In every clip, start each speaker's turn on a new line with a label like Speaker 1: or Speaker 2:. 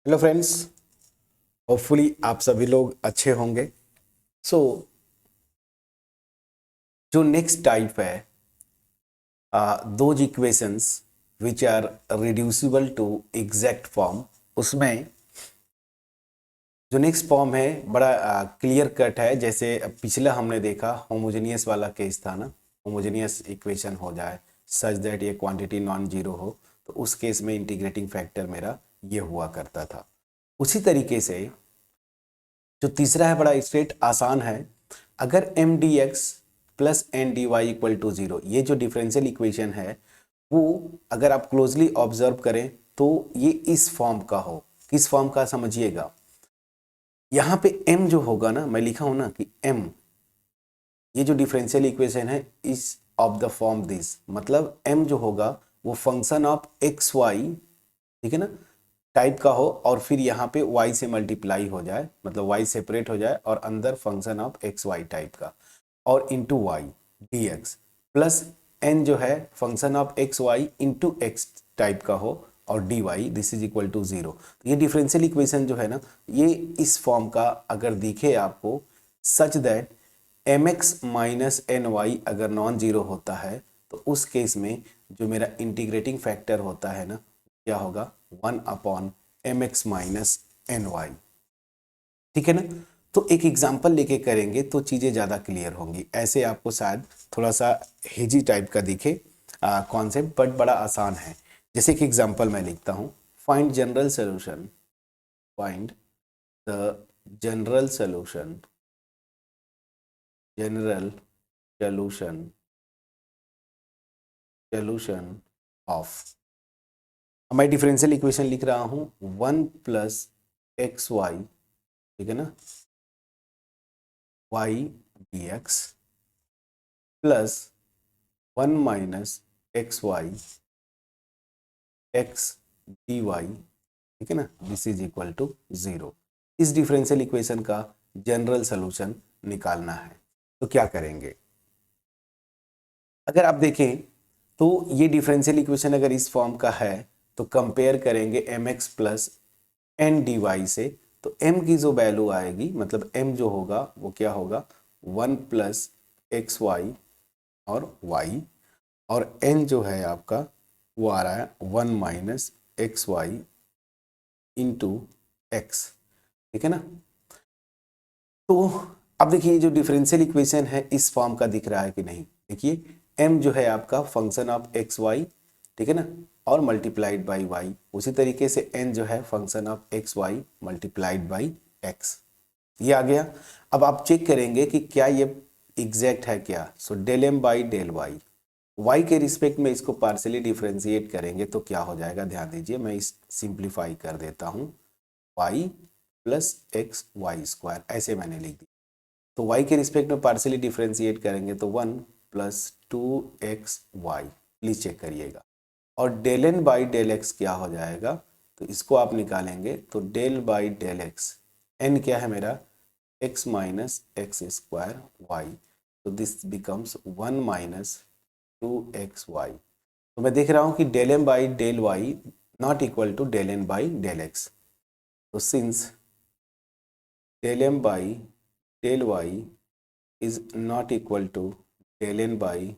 Speaker 1: Hello friends, hopefully आप सभी लोग अच्छे होंगे। सो जो नेक्स्ट टाइप है, those equations which are reducible to exact form, उसमें जो नेक्स्ट फॉर्म है बड़ा क्लियर कट है। जैसे पिछला हमने देखा होमोजेनियस वाला केस था ना, होमोजेनियस इक्वेशन हो जाए सच दैट ये क्वांटिटी नॉन जीरो हो, तो उस केस में इंटीग्रेटिंग फैक्टर मेरा ये हुआ करता था। उसी तरीके से जो तीसरा है बड़ा स्ट्रेट आसान है। अगर M D X plus N D Y equal to zero, ये जो डिफरेंशियल इक्वेशन है वो अगर आप क्लोजली ऑब्जर्व करें तो ये इस फॉर्म का हो। किस फॉर्म का समझिएगा, यहाँ पे m जो होगा ना, मैं लिखा हूं ना कि m, ये जो डिफरेंशियल इक्वेशन है इस ऑफ द फॉर्म दिस, मतलब m जो होगा वो फंक्शन ऑफ एक्स वाई, ठीक है ना, टाइप का हो, और फिर यहाँ पे y से मल्टीप्लाई हो जाए, मतलब y सेपरेट हो जाए और अंदर function of X Y type का, और into Y D X, plus n जो है function of X Y into X type का हो, और D Y this is equal to zero. तो ये डिफरेंशियल इक्वेशन जो है ना, ये इस फॉर्म का अगर दिखे आपको, such that M X minus N Y अगर नॉन जीरो होता है, तो उस केस में जो मेरा इंटीग्रेटिंग फैक्टर होता है ना, क्या होगा, 1/mx माइनस एन वाई। ठीक है ना। तो एक एग्जाम्पल लेके करेंगे तो चीज़ें ज़्यादा क्लियर होंगी। ऐसे आपको शायद थोड़ा सा हेजी टाइप का दिखे कॉन्सेप्ट, बट बड़ा आसान है। जैसे कि एग्जाम्पल मैं लिखता हूँ, find general solution, find the general solution, general solution, solution of, मैं डिफरेंशियल इक्वेशन लिख रहा हूँ 1 प्लस एक्स वाई, ठीक है ना, Y D X plus 1 minus X Y X D Y, ठीक है ना, this is equal to zero. इस डिफरेंशियल इक्वेशन का जनरल सोल्यूशन निकालना है। तो क्या करेंगे, अगर आप देखें तो ये डिफरेंशियल इक्वेशन अगर इस फॉर्म का है तो कंपेयर करेंगे M X plus N D Y से, तो m की जो वैल्यू आएगी, मतलब m जो होगा वो क्या होगा, 1 प्लस एक्स वाई और y, और n जो है आपका वो आ रहा है 1 minus X Y into X, ठीक है ना। तो अब देखिए जो डिफरेंशियल इक्वेशन है इस फॉर्म का दिख रहा है कि नहीं, देखिए m जो है आपका फंक्शन ऑफ एक्स वाई, ठीक है ना, और मल्टीप्लाइड बाई y, उसी तरीके से n जो है function of X Y multiplied by x, ये आ गया। अब आप चेक करेंगे कि क्या ये एग्जैक्ट है क्या, so del M by del Y, Y के रिस्पेक्ट में इसको पार्शियली डिफ्रेंशिएट करेंगे तो क्या हो जाएगा, ध्यान दीजिए, मैं इस सिंप्लीफाई कर देता हूँ, Y plus X Y square, ऐसे मैंने लिख दिया। तो y के रिस्पेक्ट में पार्शियली डिफ्रेंशिएट करेंगे तो 1 प्लस 2xy, प्लीज चेक करिएगा। और del N by del X क्या हो जाएगा, तो इसको आप निकालेंगे तो del by del X, N क्या है मेरा, x minus X square Y, तो दिस बिकम्स 1 माइनस 2xy। तो मैं देख रहा हूँ कि del M by del Y not equal to del N by del X, तो since del M by del Y is not equal to del N by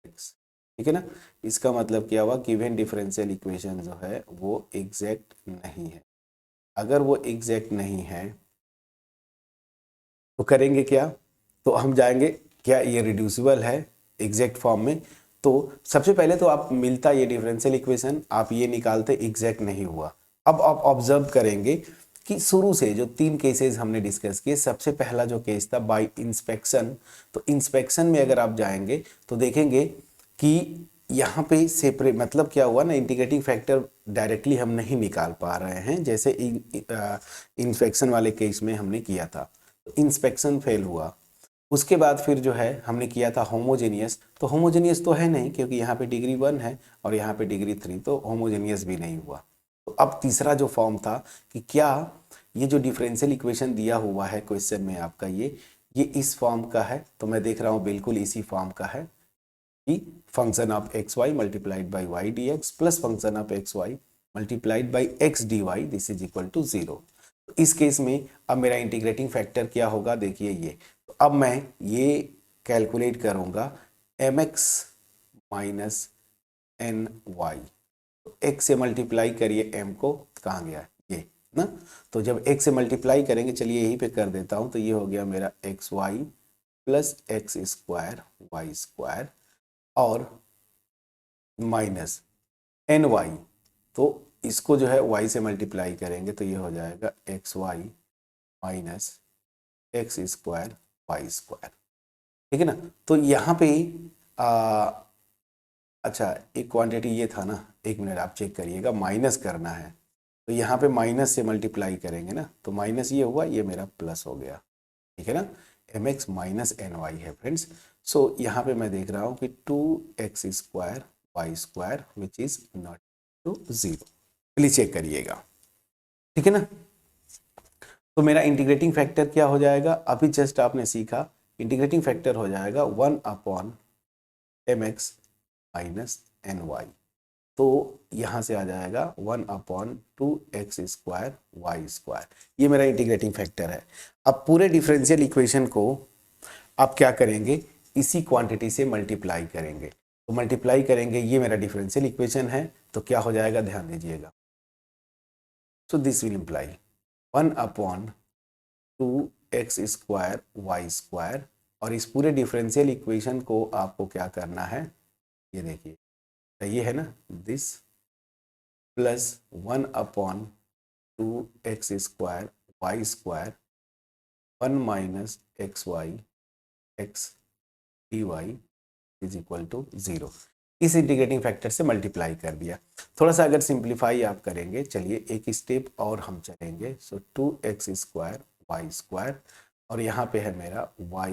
Speaker 1: x, ठीक है ना, इसका मतलब क्या हुआ, गिवन डिफरेंशियल इक्वेशन जो है वो एग्जैक्ट नहीं है। अगर वो एग्जैक्ट नहीं है तो करेंगे क्या, तो हम जाएंगे क्या ये रिड्यूसिबल है एग्जैक्ट फॉर्म में। तो सबसे पहले तो आप मिलता ये डिफरेंशियल इक्वेशन, आप ये निकालते एग्जैक्ट नहीं हुआ। अब आप ऑब्जर्व करेंगे कि शुरू से जो 3 केसेस हमने डिस्कस किए, सबसे पहला जो केस था बाय इंस्पेक्शन, तो इंस्पेक्शन में अगर आप जाएंगे तो देखेंगे कि यहाँ पे सेपरेट, मतलब क्या हुआ ना, इंटीग्रेटिंग फैक्टर डायरेक्टली हम नहीं निकाल पा रहे हैं जैसे इंस्पेक्शन वाले केस में हमने किया था, तो इंस्पेक्शन फेल हुआ। उसके बाद फिर जो है हमने किया था होमोजेनियस, तो होमोजेनियस तो है नहीं क्योंकि यहाँ पे डिग्री 1 है और यहाँ पे डिग्री 3, तो होमोजेनियस भी नहीं हुआ। तो अब तीसरा जो फॉर्म था कि क्या ये जो डिफरेंशियल इक्वेशन दिया हुआ है क्वेश्चन में आपका, ये इस फॉर्म का है, तो मैं देख रहा हूँ बिल्कुल इसी फॉर्म का है कि function of X Y multiplied by Y D X plus function of X Y multiplied by X D Y this is equal to 0। इस केस में अब मेरा इंटीग्रेटिंग फैक्टर क्या होगा, देखिए ये। तो अब मैं ये कैलकुलेट करूंगा M X minus N Y. तो x से मल्टीप्लाई करिए m को, कहाँ गया ये ना। तो जब x से मल्टीप्लाई करेंगे, चलिए यहीं पे कर देता हूँ, तो ये हो गया मेरा X Y plus X square Y square और माइनस एन वाई। तो इसको जो है y से मल्टीप्लाई करेंगे तो ये हो जाएगा X Y minus X square Y square, ठीक है ना। तो यहाँ पे अच्छा एक क्वांटिटी ये था ना, एक मिनट आप चेक करिएगा, माइनस करना है तो यहाँ पे माइनस से मल्टीप्लाई करेंगे ना, तो माइनस ये हुआ, ये मेरा प्लस हो गया, ठीक है ना। M X minus N Y है फ्रेंड्स। सो यहाँ पे मैं देख रहा हूँ कि 2x square Y square which is not to 0। Please check करिएगा, ठीक है ना। तो मेरा इंटीग्रेटिंग फैक्टर क्या हो जाएगा, अभी जस्ट आपने सीखा, इंटीग्रेटिंग फैक्टर हो जाएगा 1 upon M X minus N Y. तो यहाँ से आ जाएगा 1 upon 2x square Y square, ये मेरा इंटीग्रेटिंग फैक्टर है। अब पूरे डिफरेंशियल इक्वेशन को आप क्या करेंगे, इसी क्वांटिटी से मल्टीप्लाई करेंगे। तो मल्टीप्लाई करेंगे, ये मेरा डिफरेंशियल इक्वेशन है, तो क्या हो जाएगा ध्यान दीजिएगा। So this will imply 1 upon 2x square Y square, और इस पूरे डिफरेंशियल इक्वेशन को आपको क्या करना है, ये देखिए ये है ना, this plus 1 upon 2x square Y square 1 minus X Y X D Y is equal to 0। इस इंटीग्रेटिंग फैक्टर से मल्टीप्लाई कर दिया। थोड़ा सा अगर सिंप्लीफाई आप करेंगे, चलिए एक स्टेप और हम चलेंगे। सो 2x स्क्वायर वाई स्क्वायर और यहाँ पे है मेरा y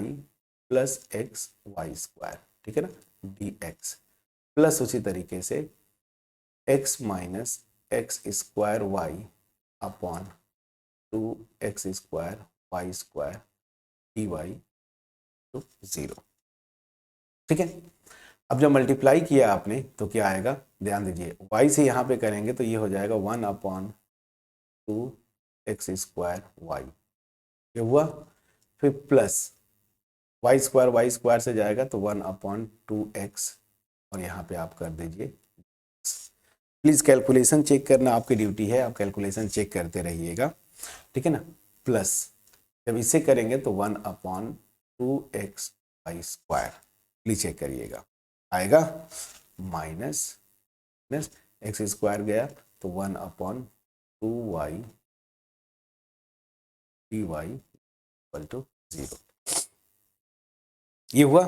Speaker 1: plus X Y square, ठीक है ना, डी एक्स प्लस उसी तरीके से x minus X square Y upon 2x square Y square D Y to 0, ठीक है। अब जब मल्टीप्लाई किया आपने तो क्या आएगा, ध्यान दीजिए, y से यहाँ पे करेंगे तो ये हो जाएगा 1 अपॉन 2x स्क्वायर वाई, ये हुआ। फिर प्लस वाई स्क्वायर से जाएगा तो 1 अपॉन 2x, और यहाँ पे आप कर दीजिए। प्लीज कैलकुलेशन चेक करना आपकी ड्यूटी है, आप कैलकुलेशन चेक करते रहिएगा, ठीक है ना। प्लस जब इसे करेंगे तो 1 upon 2x Y square, please check करिएगा, आएगा माइनस एक्स स्क्वायर गया तो 1 upon 2y D Y equal to 0, ये हुआ।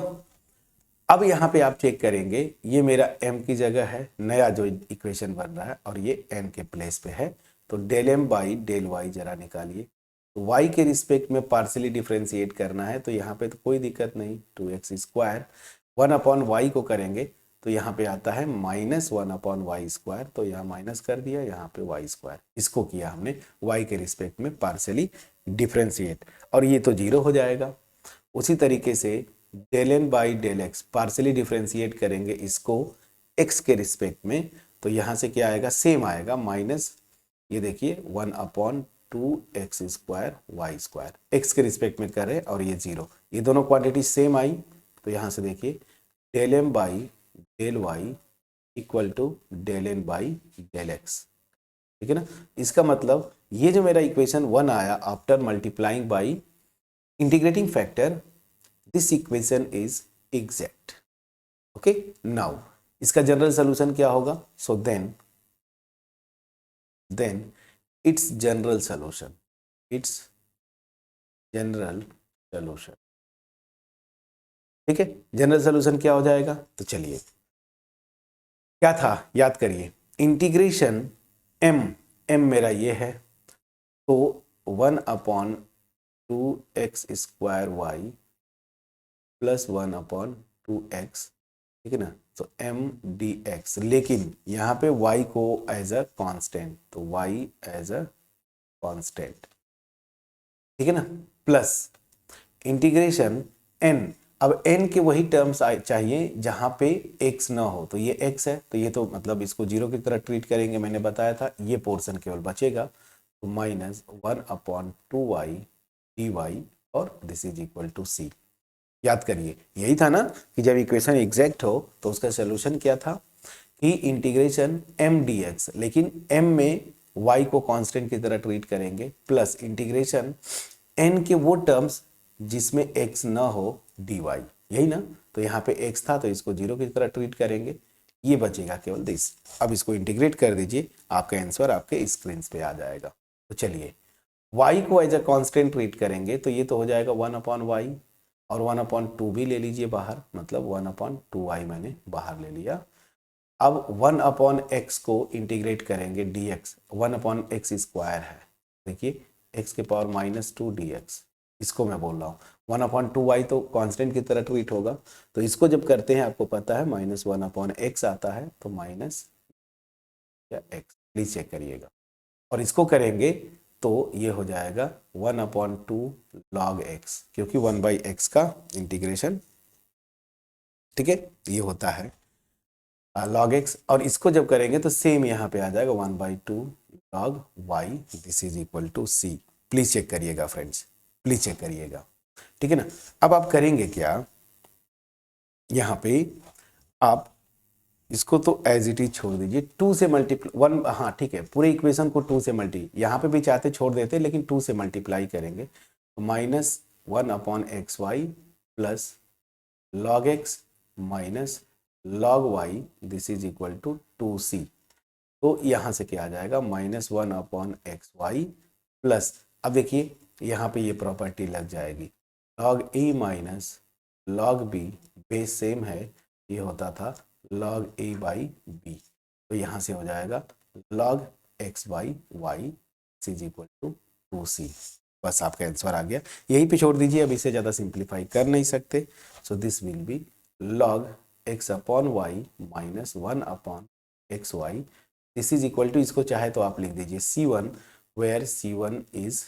Speaker 1: अब यहाँ पे आप चेक करेंगे, ये मेरा m की जगह है, नया जो इक्वेशन बन रहा है, और ये n के प्लेस पे है। तो del m by del y जरा निकालिए। तो y के रिस्पेक्ट में पार्शियली डिफरेंशिएट करना है, तो यहाँ पे तो कोई दिक्कत नहीं, 2x स्क्वायर 1 अपॉन वाई को करेंगे तो यहाँ पे आता है माइनस 1 अपॉन वाई स्क्वायर, तो यहाँ माइनस कर दिया, यहाँ पे वाई स्क्वायर, इसको किया हमने y के रिस्पेक्ट में पार्शियली डिफरेंशिएट, और ये तो 0 हो जाएगा। उसी तरीके से del N by del X partially differentiate करेंगे इसको x के रिस्पेक्ट में, तो यहाँ से क्या आएगा, सेम आएगा, माइनस ये देखिए 1 upon 2x square Y square, x के रिस्पेक्ट में करें और ये 0, ये दोनों क्वांटिटी सेम आई। तो यहाँ से देखिए del M by del Y equal to del N by del X, ठीक है ना। इसका मतलब ये जो मेरा इक्वेशन 1 आया after multiplying by integrating factor, this equation is exact, okay. Now इसका जनरल सोल्यूशन क्या होगा, so then its general solution, ठीक है। जनरल सोल्यूशन क्या हो जाएगा, तो चलिए क्या था याद करिए, इंटीग्रेशन m मेरा ये है, तो 1 upon 2x square y plus 1 upon 2x, ठीक है ना। तो m dx, लेकिन यहाँ पे y को एज अ कांस्टेंट, तो y एज अ कांस्टेंट, ठीक है ना, प्लस इंटीग्रेशन n अब n के वही टर्म्स चाहिए जहाँ पे x ना हो, तो ये x है तो ये तो मतलब इसको जीरो की तरह ट्रीट करेंगे, मैंने बताया था, ये पोर्शन केवल बचेगा, तो -1/2y dy और this is equal to c। याद करिए यही था ना कि जब इक्वेशन एग्जैक्ट हो तो उसका सोल्यूशन क्या था कि इंटीग्रेशन m dx, लेकिन m में y को कांस्टेंट की तरह ट्रीट करेंगे, प्लस इंटीग्रेशन n के वो टर्म्स जिसमें x ना हो dy, यही ना। तो यहाँ पे x था तो इसको जीरो की तरह ट्रीट करेंगे, ये बचेगा केवल दिस। अब इसको इंटीग्रेट कर दीजिए, आपका आंसर आपके स्क्रीन पे आ जाएगा। तो चलिए y को एज अ कांस्टेंट ट्रीट करेंगे तो ये तो हो जाएगा 1/y और 1/2 भी ले लीजिए बाहर, मतलब 1/2y मैंने बाहर ले लिया। अब 1/x को इंटीग्रेट करेंगे dx, 1/x स्क्वायर है, देखिए x के पावर -2 dx, इसको मैं बोल रहा हूँ। 1/2y तो कांस्टेंट की तरह ट्रीट होगा, तो इसको जब करते हैं आपको पता है -1/x आता है, तो माइनस या x, प्लीज चेक करिएगा। और इसको करेंगे तो ये हो जाएगा 1/2 log x, क्योंकि 1/x का इंटीग्रेशन, ठीक है, ये होता है log x, और इसको जब करेंगे तो सेम यहाँ पे आ जाएगा 1/2 log y, this is equal to c। Please check करिएगा फ्रेंड्स, प्लीज चेक करिएगा, ठीक है ना। अब आप करेंगे क्या, यहाँ पे आप इसको तो एज इट इज छोड़ दीजिए, 2 से मल्टीप्लाई 1, हाँ ठीक है, पूरे इक्वेशन को 2 से मल्टी, यहाँ पे भी चाहते छोड़ देते लेकिन 2 से मल्टीप्लाई करेंगे, तो -1/xy plus log x minus log y, this is equal to 2c। तो यहाँ से क्या आ जाएगा, -1/xy प्लस, अब देखिए यहाँ पे ये प्रॉपर्टी लग जाएगी, log a minus log b, base same है, ये होता था log a बाई b, तो यहाँ से हो जाएगा log x by y is equal to 2c। बस आपका आंसर आ गया, यहीं पे छोड़ दीजिए, अब इसे ज़्यादा सिंप्लीफाई कर नहीं सकते, so this will be log x/y minus 1/xy, this is equal to, इसको चाहे तो आप लिख दीजिए c1, वेयर c1 इज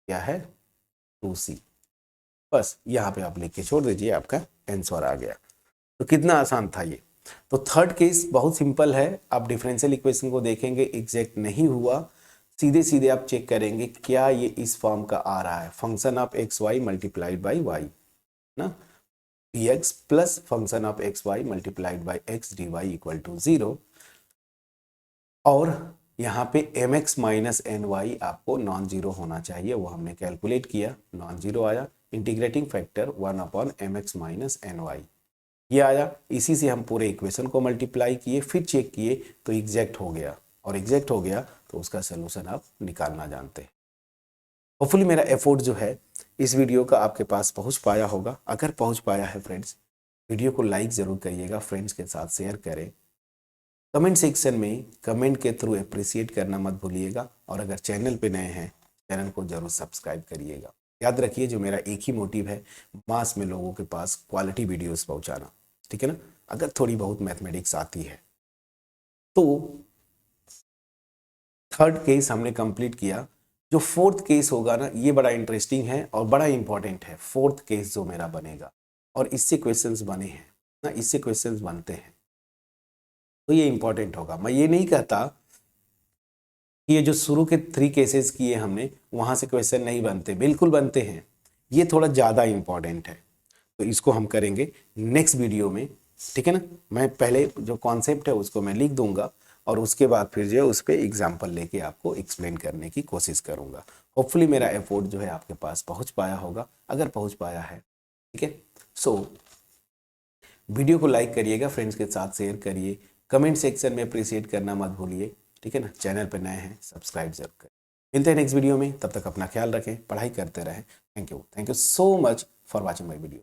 Speaker 1: क्या है 2c। बस यहाँ पे आप लिख के छोड़ दीजिए, आपका आंसर आ गया। तो कितना आसान था ये। तो थर्ड केस बहुत सिंपल है, आप डिफरेंशियल इक्वेशन को देखेंगे एग्जैक्ट नहीं हुआ, सीधे सीधे आप चेक करेंगे क्या ये इस फॉर्म का आ रहा है, function of X Y multiplied by Y ना, dx plus function of X Y multiplied by X D Y equal to 0, और यहाँ पे mx माइनस एन वाई आपको नॉन जीरो होना चाहिए, वो हमने कैलकुलेट किया, नॉन जीरो आया, integrating factor 1/mx minus N Y ये आया, इसी से हम पूरे इक्वेशन को मल्टीप्लाई किए, फिर चेक किए तो एग्जैक्ट हो गया, और एग्जैक्ट हो गया तो उसका सोल्यूशन आप निकालना जानते हैं। होपफुली मेरा एफर्ट जो है इस वीडियो का आपके पास पहुंच पाया होगा, अगर पहुंच पाया है फ्रेंड्स, वीडियो को लाइक ज़रूर करिएगा, फ्रेंड्स के साथ शेयर करें, कमेंट सेक्शन में कमेंट के थ्रू अप्रिशिएट करना मत भूलिएगा, और अगर चैनल पे नए हैं चैनल को जरूर सब्सक्राइब करिएगा। याद रखिए जो मेरा एक ही मोटिव है, मास में लोगों के पास क्वालिटी वीडियोस पहुंचाना, ठीक है ना। अगर थोड़ी बहुत मैथमेटिक्स आती है तो थर्ड केस हमने कंप्लीट किया, जो फोर्थ केस होगा ना ये बड़ा इंटरेस्टिंग है और बड़ा इंपॉर्टेंट है, फोर्थ केस जो मेरा बनेगा, और इससे क्वेश्चंस बने हैं ना, इससे क्वेश्चंस बनते हैं, तो ये इंपॉर्टेंट होगा। मैं ये नहीं कहता कि ये जो शुरू के 3 केसेस किए हमने वहां से क्वेश्चन नहीं बनते, बिल्कुल बनते हैं, ये थोड़ा ज़्यादा इंपॉर्टेंट है, तो इसको हम करेंगे नेक्स्ट वीडियो में, ठीक है ना। मैं पहले जो कॉन्सेप्ट है उसको मैं लिख दूंगा, और उसके बाद फिर जो है उस पर एग्जाम्पल लेके आपको एक्सप्लेन करने की कोशिश करूंगा। होपफुली मेरा एफर्ट जो है आपके पास पहुंच पाया होगा, अगर पहुंच पाया है, ठीक है। सो वीडियो को लाइक करिएगा, फ्रेंड्स के साथ शेयर करिए, कमेंट सेक्शन में अप्रिशिएट करना मत भूलिए, ठीक है ना। चैनल पर नए हैं सब्सक्राइब जरूर करें। मिलते हैं नेक्स्ट वीडियो में, तब तक अपना ख्याल रखें, पढ़ाई करते रहें। Thank you so much for watching my video.